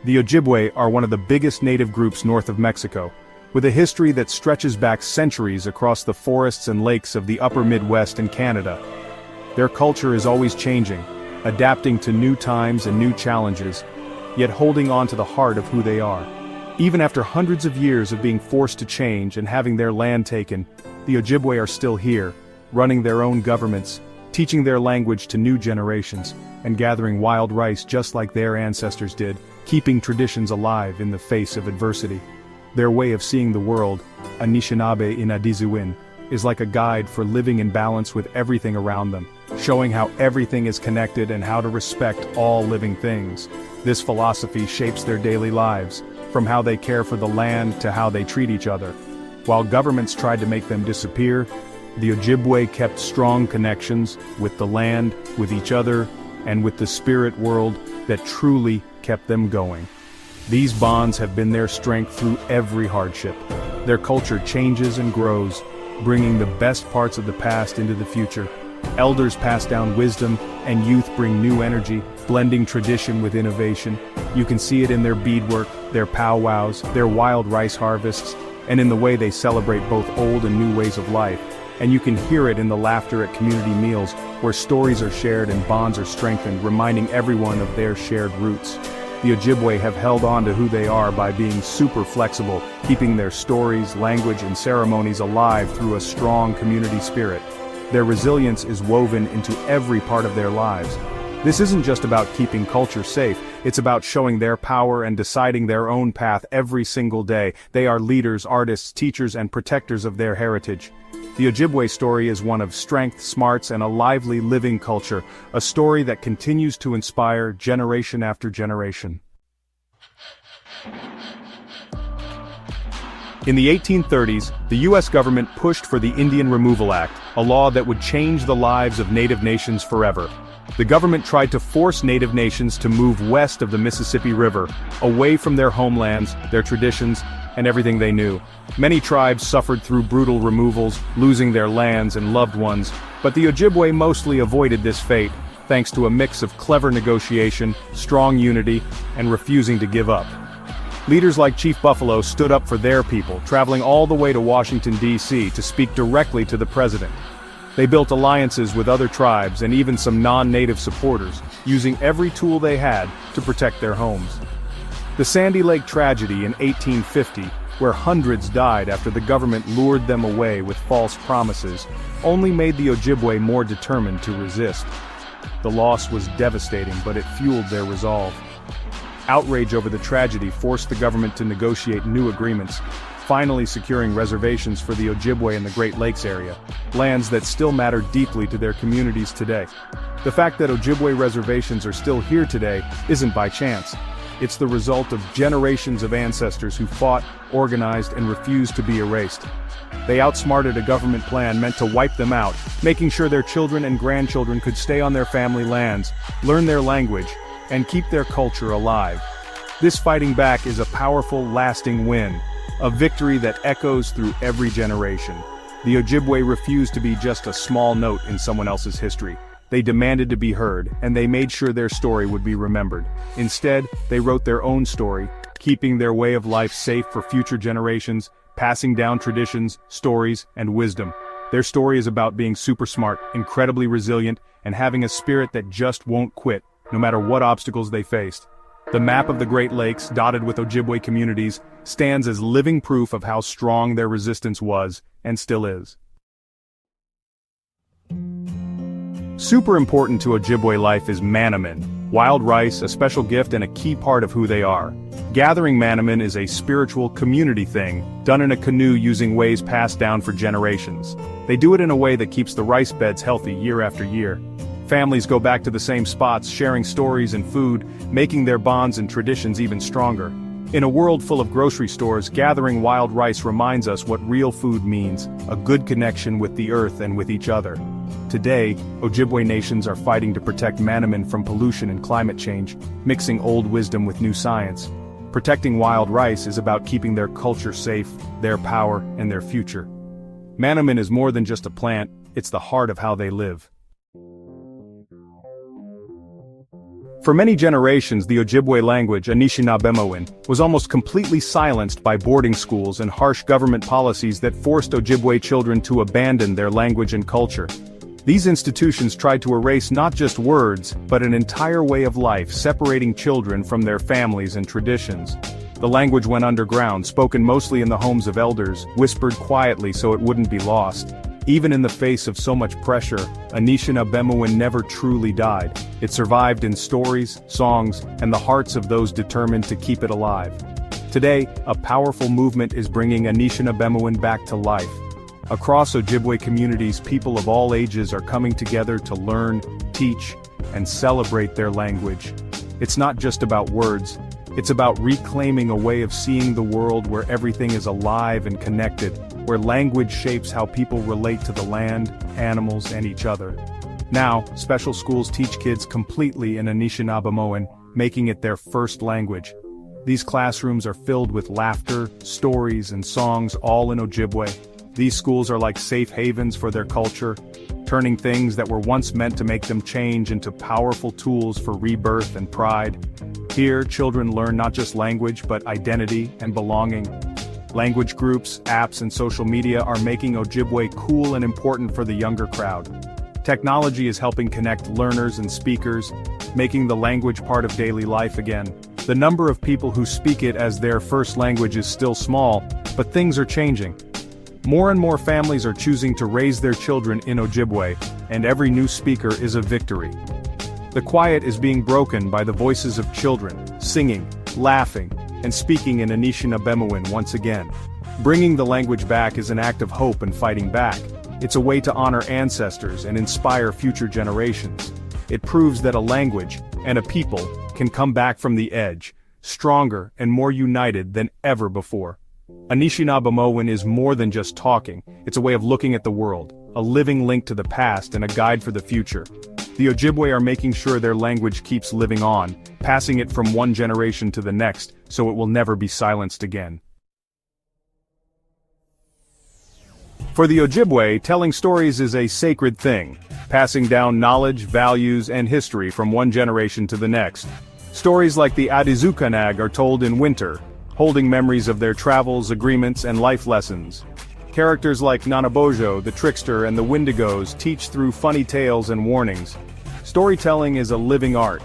The Ojibwe are one of the biggest native groups north of Mexico, with a history that stretches back centuries across the forests and lakes of the upper Midwest and Canada. Their culture is always changing, adapting to new times and new challenges, yet holding on to the heart of who they are. Even after hundreds of years of being forced to change and having their land taken, the Ojibwe are still here, running their own governments, teaching their language to new generations, and gathering wild rice just like their ancestors did, keeping traditions alive in the face of adversity. Their way of seeing the world, Anishinaabe Inadiziwin, is like a guide for living in balance with everything around them, showing how everything is connected and how to respect all living things. This philosophy shapes their daily lives, from how they care for the land to how they treat each other. While governments tried to make them disappear, the Ojibwe kept strong connections with the land, with each other, and with the spirit world that truly kept them going. These bonds have been their strength through every hardship. Their culture changes and grows, bringing the best parts of the past into the future. Elders pass down wisdom, and youth bring new energy, blending tradition with innovation. You can see it in their beadwork, their powwows, their wild rice harvests, and in the way they celebrate both old and new ways of life. And you can hear it in the laughter at community meals, where stories are shared and bonds are strengthened, reminding everyone of their shared roots. The Ojibwe have held on to who they are by being super flexible, keeping their stories, language, and ceremonies alive through a strong community spirit. Their resilience is woven into every part of their lives. This isn't just about keeping culture safe, it's about showing their power and deciding their own path every single day. They are leaders, artists, teachers, and protectors of their heritage. The Ojibwe story is one of strength, smarts, and a lively, living culture, a story that continues to inspire generation after generation. In the 1830s, the U.S. government pushed for the Indian Removal Act, a law that would change the lives of Native nations forever. The government tried to force Native nations to move west of the Mississippi River, away from their homelands, their traditions, and everything they knew. Many tribes suffered through brutal removals, losing their lands and loved ones, but the Ojibwe mostly avoided this fate, thanks to a mix of clever negotiation, strong unity, and refusing to give up. Leaders like Chief Buffalo stood up for their people, traveling all the way to Washington, D.C. to speak directly to the president. They built alliances with other tribes and even some non-native supporters, using every tool they had to protect their homes. The Sandy Lake tragedy in 1850, where hundreds died after the government lured them away with false promises, only made the Ojibwe more determined to resist. The loss was devastating, but it fueled their resolve. Outrage over the tragedy forced the government to negotiate new agreements, finally securing reservations for the Ojibwe in the Great Lakes area, lands that still matter deeply to their communities today. The fact that Ojibwe reservations are still here today isn't by chance. It's the result of generations of ancestors who fought, organized, and refused to be erased. They outsmarted a government plan meant to wipe them out, making sure their children and grandchildren could stay on their family lands, learn their language, and keep their culture alive. This fighting back is a powerful, lasting win, a victory that echoes through every generation. The Ojibwe refused to be just a small note in someone else's history. They demanded to be heard, and they made sure their story would be remembered. Instead, they wrote their own story, keeping their way of life safe for future generations, passing down traditions, stories, and wisdom. Their story is about being super smart, incredibly resilient, and having a spirit that just won't quit, no matter what obstacles they faced. The map of the Great Lakes, dotted with Ojibwe communities, stands as living proof of how strong their resistance was, and still is. Super important to Ojibwe life is Manamin, wild rice, a special gift and a key part of who they are. Gathering Manamin is a spiritual community thing, done in a canoe using ways passed down for generations. They do it in a way that keeps the rice beds healthy year after year. Families go back to the same spots, sharing stories and food, making their bonds and traditions even stronger. In a world full of grocery stores, gathering wild rice reminds us what real food means, a good connection with the earth and with each other. Today, Ojibwe nations are fighting to protect Manamin from pollution and climate change, mixing old wisdom with new science. Protecting wild rice is about keeping their culture safe, their power, and their future. Manamin is more than just a plant, it's the heart of how they live. For many generations, the Ojibwe language, Anishinaabemowen, was almost completely silenced by boarding schools and harsh government policies that forced Ojibwe children to abandon their language and culture. These institutions tried to erase not just words, but an entire way of life, separating children from their families and traditions. The language went underground, spoken mostly in the homes of elders, whispered quietly so it wouldn't be lost. Even in the face of so much pressure, Anishinaabemowen never truly died. It survived in stories, songs, and the hearts of those determined to keep it alive. Today, a powerful movement is bringing Anishinaabemowen back to life. Across Ojibwe communities, people of all ages are coming together to learn, teach, and celebrate their language. It's not just about words. It's about reclaiming a way of seeing the world where everything is alive and connected, where language shapes how people relate to the land, animals, and each other. Now, special schools teach kids completely in Anishinaabemowen, making it their first language. These classrooms are filled with laughter, stories, and songs, all in Ojibwe. These schools are like safe havens for their culture, turning things that were once meant to make them change into powerful tools for rebirth and pride. Here, children learn not just language but identity and belonging. Language groups, apps, and social media are making Ojibwe cool and important for the younger crowd. Technology is helping connect learners and speakers, making the language part of daily life again. The number of people who speak it as their first language is still small, but things are changing. More and more families are choosing to raise their children in Ojibwe, and every new speaker is a victory. The quiet is being broken by the voices of children, singing, laughing, and speaking in Anishinaabemowen once again. Bringing the language back is an act of hope and fighting back. It's a way to honor ancestors and inspire future generations. It proves that a language, and a people, can come back from the edge, stronger and more united than ever before. Anishinaabemowen is more than just talking. It's a way of looking at the world, a living link to the past and a guide for the future. The Ojibwe are making sure their language keeps living on, passing it from one generation to the next, so it will never be silenced again. For the Ojibwe, telling stories is a sacred thing, passing down knowledge, values, and history from one generation to the next. Stories like the Adizukanag are told in winter, holding memories of their travels, agreements, and life lessons. Characters like Nanabojo, the trickster, and the Wendigos teach through funny tales and warnings. Storytelling is a living art.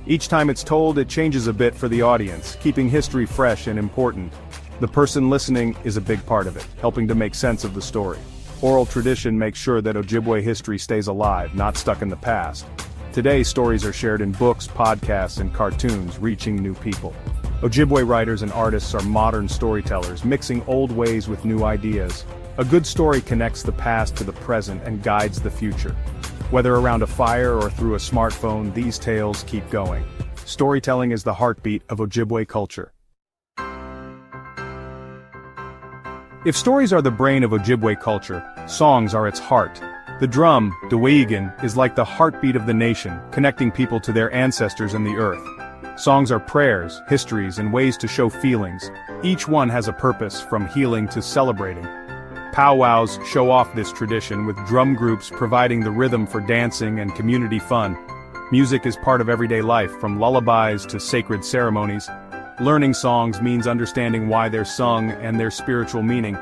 Each time it's told, it changes a bit for the audience, keeping history fresh and important. The person listening is a big part of it, helping to make sense of the story. Oral tradition makes sure that Ojibwe history stays alive, not stuck in the past. Today, stories are shared in books, podcasts, and cartoons, reaching new people. Ojibwe writers and artists are modern storytellers, mixing old ways with new ideas. A good story connects the past to the present and guides the future. Whether around a fire or through a smartphone, these tales keep going. Storytelling is the heartbeat of Ojibwe culture. If stories are the brain of Ojibwe culture, songs are its heart. The drum, Dweegan, is like the heartbeat of the nation, connecting people to their ancestors and the earth. Songs are prayers, histories, and ways to show feelings. Each one has a purpose, from healing to celebrating. Powwows show off this tradition, with drum groups providing the rhythm for dancing and community fun. Music is part of everyday life, from lullabies to sacred ceremonies. Learning songs means understanding why they're sung and their spiritual meaning.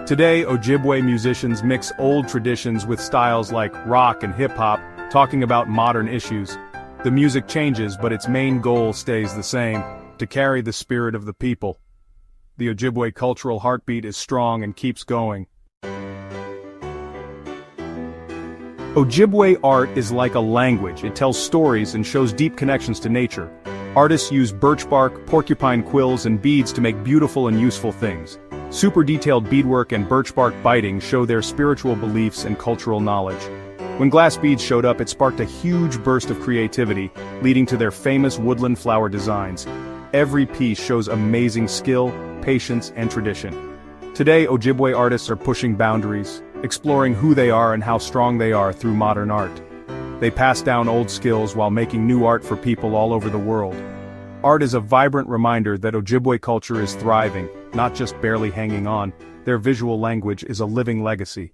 Today, Ojibwe musicians mix old traditions with styles like rock and hip-hop, talking about modern issues. The music changes, but its main goal stays the same: to carry the spirit of the people. The Ojibwe cultural heartbeat is strong and keeps going. Ojibwe art is like a language. It tells stories and shows deep connections to nature. Artists use birch bark, porcupine quills, and beads to make beautiful and useful things. Super detailed beadwork and birch bark biting show their spiritual beliefs and cultural knowledge. When glass beads showed up, it sparked a huge burst of creativity, leading to their famous woodland flower designs. Every piece shows amazing skill, patience, and tradition. Today, Ojibwe artists are pushing boundaries, exploring who they are and how strong they are through modern art. They pass down old skills while making new art for people all over the world. Art is a vibrant reminder that Ojibwe culture is thriving, not just barely hanging on. Their visual language is a living legacy.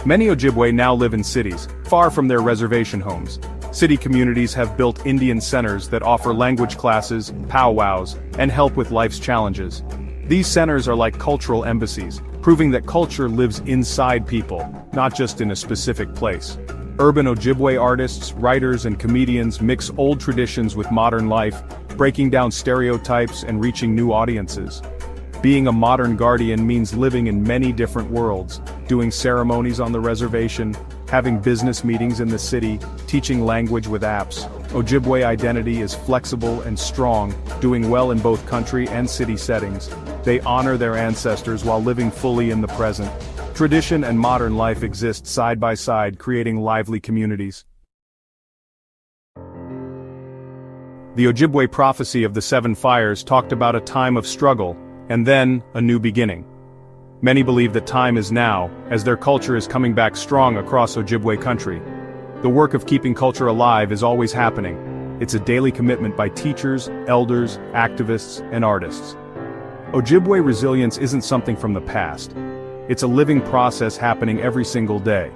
Many Ojibwe now live in cities, far from their reservation homes. City communities have built Indian centers that offer language classes, powwows, and help with life's challenges. These centers are like cultural embassies, proving that culture lives inside people, not just in a specific place. Urban Ojibwe artists, writers, and comedians mix old traditions with modern life, breaking down stereotypes and reaching new audiences. Being a modern guardian means living in many different worlds, doing ceremonies on the reservation, having business meetings in the city, teaching language with apps. Ojibwe identity is flexible and strong, doing well in both country and city settings. They honor their ancestors while living fully in the present. Tradition and modern life exist side by side, creating lively communities. The Ojibwe prophecy of the Seven Fires talked about a time of struggle, and then, a new beginning. Many believe that time is now, as their culture is coming back strong across Ojibwe country. The work of keeping culture alive is always happening. It's a daily commitment by teachers, elders, activists, and artists. Ojibwe resilience isn't something from the past. It's a living process happening every single day.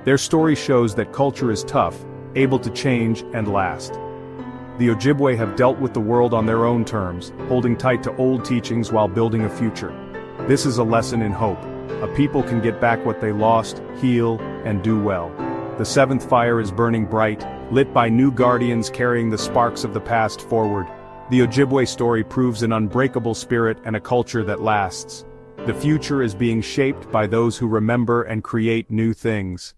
Their story shows that culture is tough, able to change and last. The Ojibwe have dealt with the world on their own terms, holding tight to old teachings while building a future. This is a lesson in hope. A people can get back what they lost, heal, and do well. The seventh fire is burning bright, lit by new guardians carrying the sparks of the past forward. The Ojibwe story proves an unbreakable spirit and a culture that lasts. The future is being shaped by those who remember and create new things.